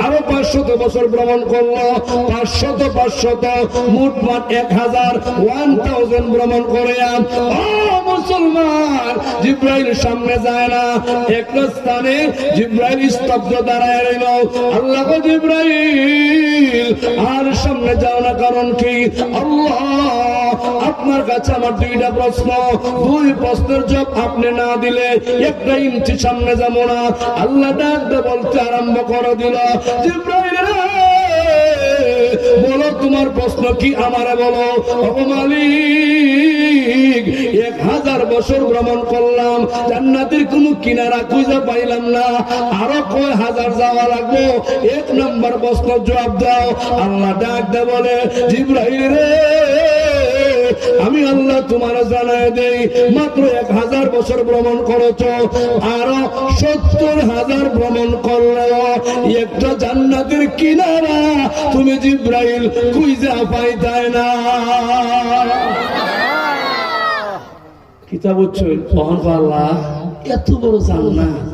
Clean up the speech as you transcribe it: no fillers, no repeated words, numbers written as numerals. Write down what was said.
আরো 500 বছর ভ্রমণ করলো, 500 মোটমাট 1000 ভ্রমণ করে মুসলমান জিব্রাইল সামনে যায় না। একটা স্থানে জিব্রাইল স্তব্ধ দাঁড়ায় রইল। আল্লাহ গো জিব্রাইল আর সামনে যাও না, কারণ কি? আল্লাহ আপনার কাছে আমার দুইটা প্রশ্ন, দুই প্রশ্নের জবাব আপনি না দিলে একটা ইঞ্চি সামনে যাবো না। আল্লাহ ডাকতে বলতে আরম্ভ করে দিল, জিব্রাইল বলো তোমার প্রশ্ন কি, আমারে বলো। ও মালিক, 1000 বছর ভ্রমণ করলাম, জান্নাতের কোনো কিনারা খুঁজে পাইলাম না, আরো কয় হাজার যাওয়া লাগবে, 1 নম্বর প্রশ্ন জবাব দাও। আল্লাহ ডাকতে বলে, জিব্রাইল রে আমি আল্লাহ তোমার জানায় দেই, মাত্র 1000 বছর ভ্রমণ করেছ, আরো 70,000 ভ্রমণ করলেও একটা জান্নাতের কিনারা তুমি জিব্রাইল খুঁজে পাইতায় না। কিতাব হচ্ছে আল্লাহ এত বড় জান্নাত